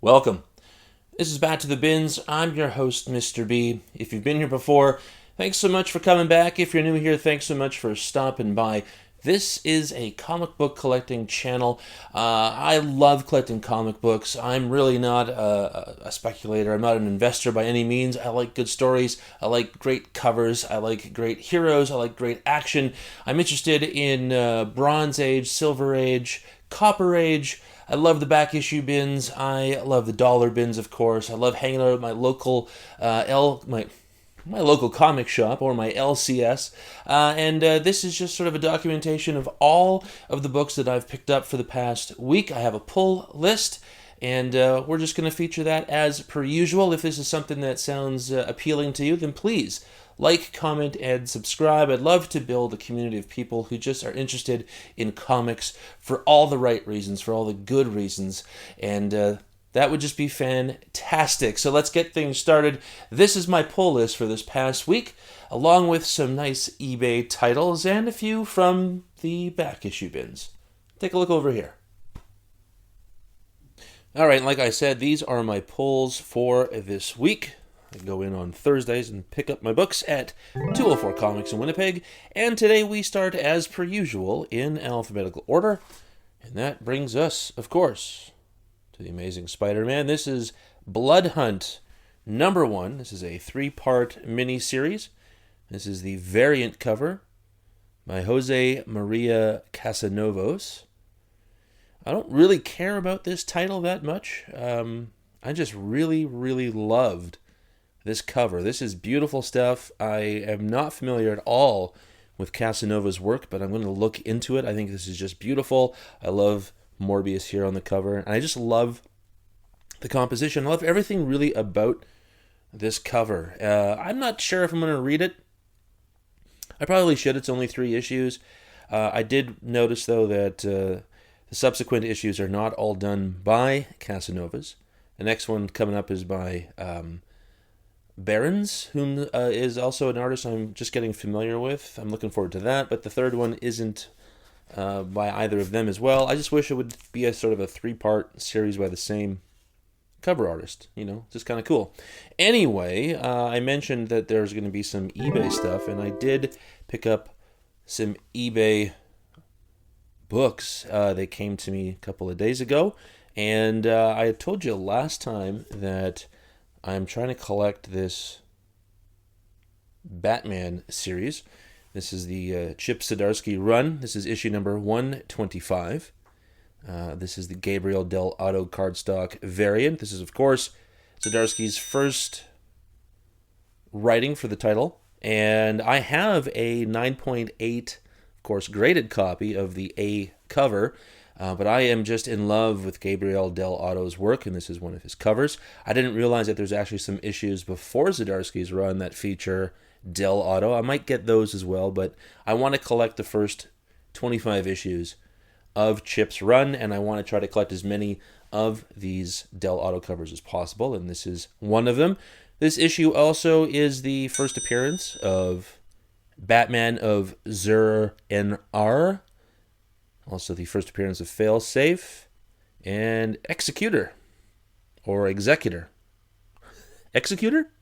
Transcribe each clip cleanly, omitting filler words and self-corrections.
Welcome. This is Back to the Bins. I'm your host, Mr. B. If you've been here before, thanks so much for coming back. If you're new here, thanks so much for stopping by. This is a comic book collecting channel. I love collecting comic books. I'm really not a speculator. I'm not an investor by any means. I like good stories. I like great covers. I like great heroes. I like great action. I'm interested in Bronze Age, Silver Age, Copper Age. I love the back issue bins. I love the dollar bins, of course. I love hanging out at my local my local comic shop, or my LCS. And this is just sort of a documentation of all of the books that I've picked up for the past week. I have a pull list, and we're just going to feature that as per usual. If this is something that sounds appealing to you, then please like, comment, and subscribe. I'd love to build a community of people who just are interested in comics for all the right reasons, for all the good reasons, and that would just be fantastic. So let's get things started. This is my pull list for this past week, along with some nice eBay titles and a few from the back issue bins. Take a look over here. All right, like I said, these are my pulls for this week. I go in on Thursdays and pick up my books at 204 Comics in Winnipeg, and today we start as per usual in alphabetical order, and that brings us, of course, to The Amazing Spider-Man. This is Blood Hunt number 1. This is a 3-part mini-series. This is the variant cover by Jose Maria Casanovos. I don't really care about this title that much. I just really, really loved this cover. This is beautiful stuff. I am not familiar at all with Casanova's work, but I'm going to look into it. I think this is just beautiful. I love Morbius here on the cover, and I just love the composition. I love everything really about this cover. I'm not sure if I'm going to read it. I probably should. It's only 3 issues. I did notice, though, that the subsequent issues are not all done by Casanovas. The next one coming up is by Barons, whom is also an artist I'm just getting familiar with. I'm looking forward to that, but the third one isn't by either of them as well. I just wish it would be a sort of a 3-part series by the same cover artist. Just kind of cool. Anyway, I mentioned that there's going to be some eBay stuff, and I did pick up some eBay books. They came to me a couple of days ago, and I had told you last time that I'm trying to collect this Batman series. This is the Chip Zdarsky run. This is issue number 125. This is the Gabriel Dell'Otto cardstock variant. This is, of course, Zdarsky's first writing for the title. And I have a 9.8, of course, graded copy of the A cover. But I am just in love with Gabriel Dell'Otto's work, and this is one of his covers. I didn't realize that there's actually some issues before Zdarsky's run that feature Dell'Otto. I might get those as well, but I want to collect the first 25 issues of Chip's run, and I want to try to collect as many of these Dell'Otto covers as possible, and this is one of them. This issue also is the first appearance of Batman of Zur-En-Arrh, also the first appearance of Failsafe, and Executor, or Executor. Executor?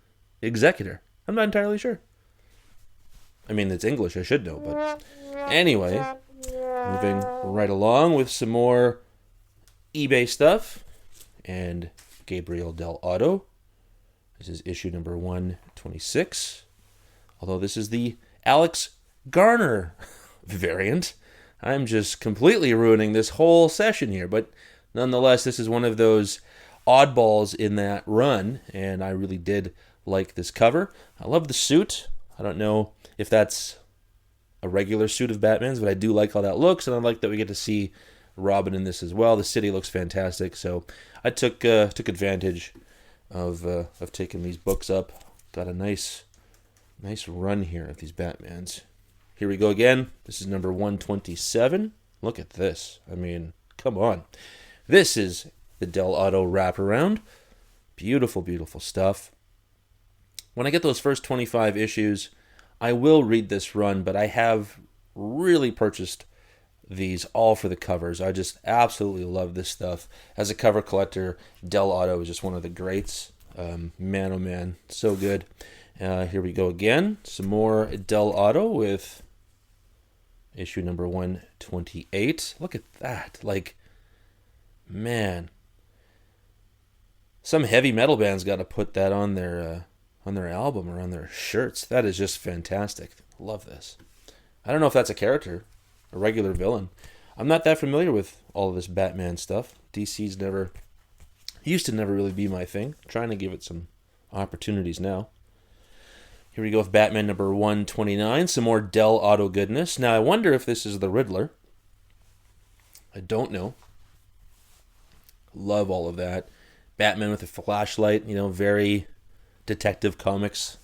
Executor. I'm not entirely sure. I mean, it's English, I should know, but anyway, moving right along with some more eBay stuff, and Gabriel Dell'Otto. This is issue number 126, although this is the Alex Garner variant. I'm just completely ruining this whole session here, but nonetheless, this is one of those oddballs in that run, and I really did like this cover. I love the suit. I don't know if that's a regular suit of Batman's, but I do like how that looks, and I like that we get to see Robin in this as well. The city looks fantastic, so I took advantage of taking these books up. Got a nice run here of these Batmans. Here we go again. This is number 127. Look at this. I mean, come on. This is the Dell'Otto wraparound. Beautiful, beautiful stuff. When I get those first 25 issues, I will read this run, but I have really purchased these all for the covers. I just absolutely love this stuff. As a cover collector, Dell'Otto is just one of the greats. Man, oh man, so good. Here we go again. Some more Dell'Otto with issue number 128. Look at that. Like, man. Some heavy metal band's got to put that on their album or on their shirts. That is just fantastic. Love this. I don't know if that's a character, a regular villain. I'm not that familiar with all of this Batman stuff. DC's used to never really be my thing. I'm trying to give it some opportunities now. Here we go with Batman number 129. Some more Dell'Otto goodness. Now, I wonder if this is the Riddler. I don't know. Love all of that. Batman with a flashlight, very Detective Comics.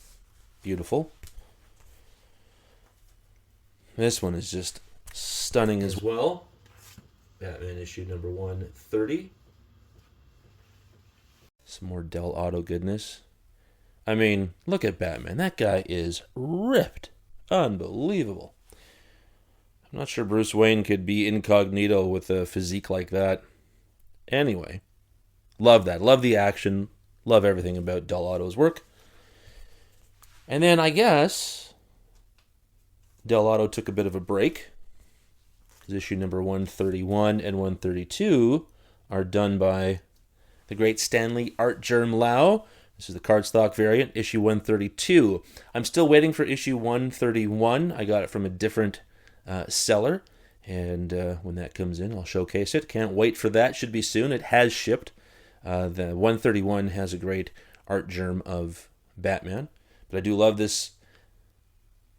Beautiful. This one is just stunning as well. Batman issue number 130. Some more Dell'Otto goodness. I mean, look at Batman. That guy is ripped. Unbelievable. I'm not sure Bruce Wayne could be incognito with a physique like that. Anyway, love that. Love the action. Love everything about Dell'Otto's work. And then I guess Dell'Otto took a bit of a break. Issue number 131 and 132 are done by the great Stanley Art Germ Lau. This is the cardstock variant, issue 132. I'm still waiting for issue 131. I got it from a different seller. And when that comes in, I'll showcase it. Can't wait for that. Should be soon. It has shipped. The 131 has a great art germ of Batman. But I do love this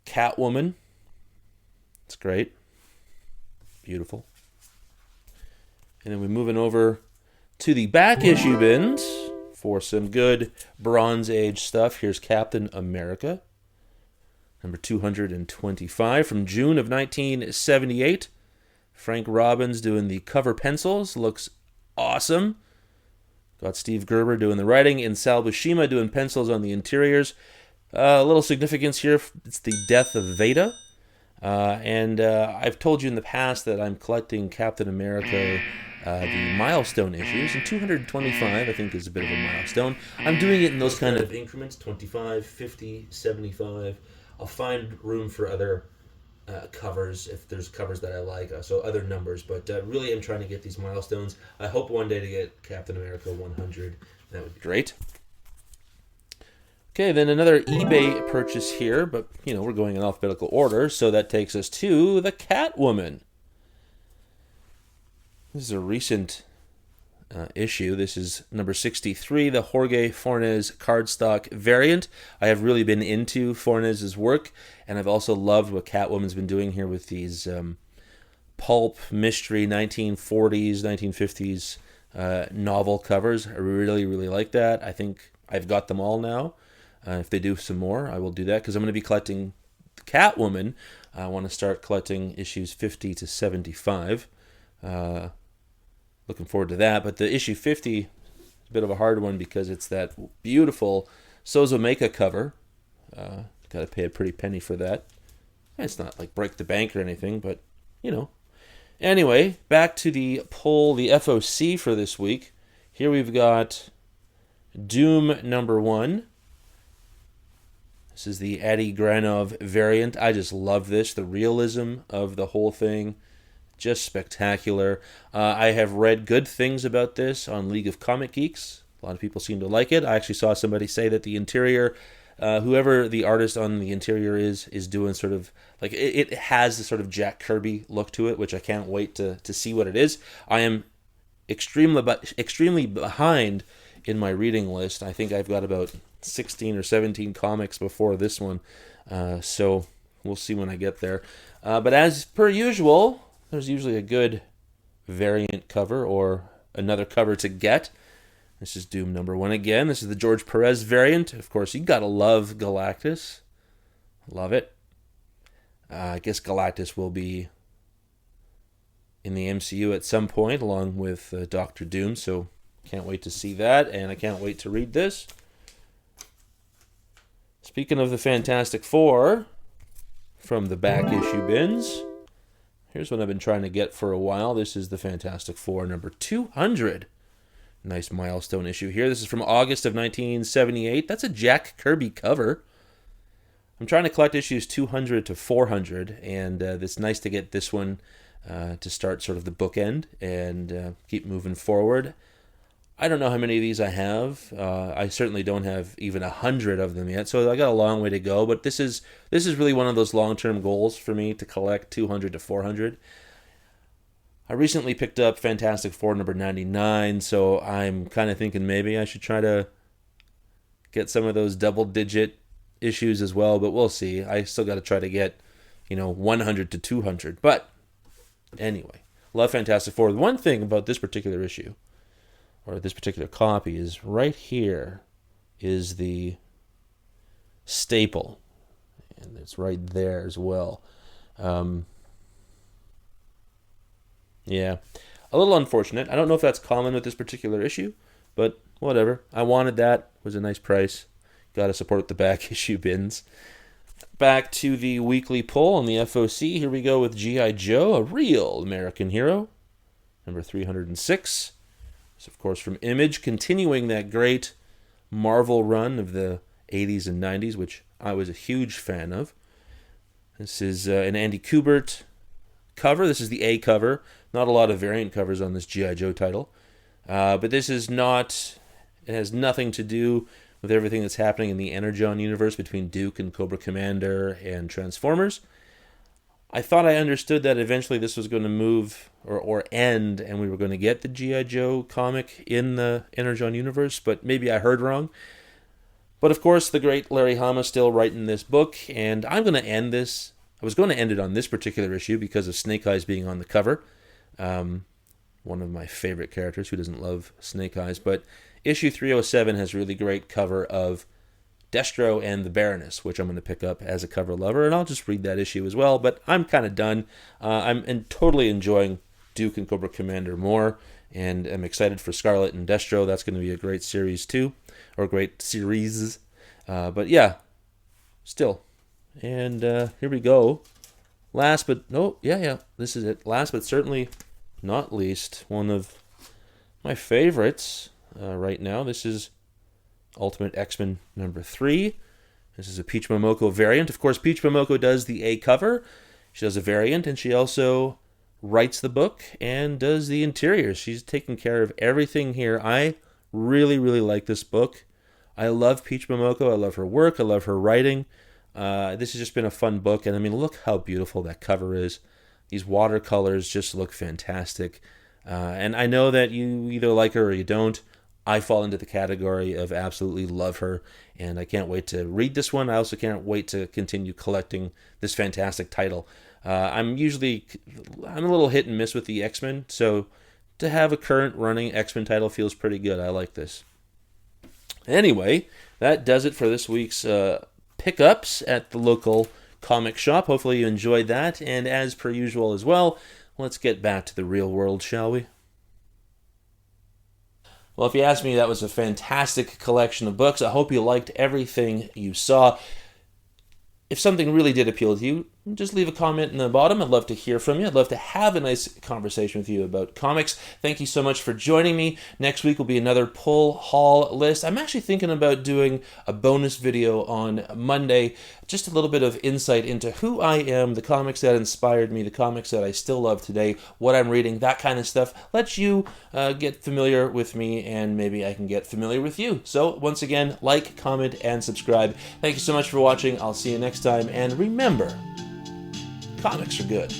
Catwoman. It's great. Beautiful. And then we're moving over to the back issue bins for some good Bronze Age stuff. Here's Captain America, number 225 from June of 1978. Frank Robbins doing the cover pencils. Looks awesome. Got Steve Gerber doing the writing and Sal Buscema doing pencils on the interiors. A little significance here. It's the death of Veda. And I've told you in the past that I'm collecting Captain America, the milestone issues, and 225 I think is a bit of a milestone. I'm doing it in those kind of increments, 25, 50, 75. I'll find room for other covers if there's covers that I like, so other numbers, but really I'm trying to get these milestones. I hope one day to get Captain America 100. That would be great. Okay, then another eBay purchase here, but we're going in alphabetical order, so that takes us to the Catwoman. This is a recent issue. This is number 63, the Jorge Fornes cardstock variant. I have really been into Fornes' work, and I've also loved what Catwoman's been doing here with these pulp mystery 1940s, 1950s novel covers. I really, really like that. I think I've got them all now. If they do some more, I will do that because I'm going to be collecting Catwoman. I want to start collecting issues 50 to 75. Looking forward to that. But the issue 50 is a bit of a hard one because it's that beautiful Sozomaika cover. Got to pay a pretty penny for that. It's not like break the bank or anything, but Anyway, back to the poll, the FOC for this week. Here we've got Doom number 1. This is the Adi Granov variant. I just love this. The realism of the whole thing, just spectacular. I have read good things about this on League of Comic Geeks. A lot of people seem to like it. I actually saw somebody say that the interior, whoever the artist on the interior is doing sort of, like, it has this sort of Jack Kirby look to it, which I can't wait to see what it is. I am extremely behind in my reading list. I think I've got about 16 or 17 comics before this one, so we'll see when I get there. But as per usual, there's usually a good variant cover or another cover to get. This is Doom number 1 again. This is the George Perez variant. Of course, you gotta love Galactus. Love it. I guess Galactus will be in the MCU at some point, along with Doctor Doom, so can't wait to see that, and I can't wait to read this. Speaking of the Fantastic Four, from the back issue bins, Here's what I've been trying to get for a while. This is the Fantastic Four number 200. Nice milestone issue here. This is from August of 1978. That's a Jack Kirby cover. I'm trying to collect issues 200 to 400, and it's nice to get this one to start sort of the bookend and keep moving forward. I don't know how many of these I have. I certainly don't have even 100 of them yet, so I got a long way to go. But this is really one of those long-term goals for me, to collect 200 to 400. I recently picked up Fantastic Four number 99, so I'm kind of thinking maybe I should try to get some of those double-digit issues as well, but we'll see. I still got to try to get, 100 to 200. But anyway, love Fantastic Four. The one thing about this particular issue, or this particular copy, is right here is the staple, and it's right there as well. Yeah, a little unfortunate. I don't know if that's common with this particular issue, but whatever. I wanted that. It was a nice price. Got to support the back issue bins. Back to the weekly pull on the FOC. Here we go with G.I. Joe, a real American hero, number 306. This, of course, from Image, continuing that great Marvel run of the 80s and 90s, which I was a huge fan of. This is an Andy Kubert cover. This is the A cover. Not a lot of variant covers on this G.I. Joe title. But this is not... It has nothing to do with everything that's happening in the Energon universe between Duke and Cobra Commander and Transformers. I thought I understood that eventually this was going to move or end, and we were going to get the G.I. Joe comic in the Energon universe, but maybe I heard wrong. But of course, the great Larry Hama still writing this book, and I'm going to end this. I was going to end it on this particular issue because of Snake Eyes being on the cover. One of my favorite characters. Who doesn't love Snake Eyes? But issue 307 has really great cover of Destro and the Baroness, which I'm going to pick up as a cover lover, and I'll just read that issue as well. But I'm kind of done. I'm totally enjoying Duke and Cobra Commander more, and I'm excited for Scarlet and Destro. That's going to be a great series too, or great series. But yeah, still. And here we go. This is it. Last but certainly not least, one of my favorites right now. This is Ultimate X-Men number 3. This is a Peach Momoko variant. Of course, Peach Momoko does the A cover. She does a variant, and she also writes the book and does the interiors. She's taking care of everything here. I really, really like this book. I love Peach Momoko. I love her work. I love her writing. This has just been a fun book, and I mean, look how beautiful that cover is. These watercolors just look fantastic. And I know that you either like her or you don't. I fall into the category of absolutely love her, and I can't wait to read this one. I also can't wait to continue collecting this fantastic title. I'm a little hit and miss with the X-Men, so to have a current running X-Men title feels pretty good. I like this. Anyway, that does it for this week's pickups at the local comic shop. Hopefully you enjoyed that, and as per usual as well, let's get back to the real world, shall we? Well, if you ask me, that was a fantastic collection of books. I hope you liked everything you saw. If something really did appeal to you, just leave a comment in the bottom. I'd love to hear from you. I'd love to have a nice conversation with you about comics. Thank you so much for joining me. Next week will be another pull haul list. I'm actually thinking about doing a bonus video on Monday, just a little bit of insight into who I am, the comics that inspired me, the comics that I still love today, what I'm reading, that kind of stuff. Let you get familiar with me, and maybe I can get familiar with you. So once again, like, comment, and subscribe. Thank you so much for watching. I'll see you next time, and remember, comics are good.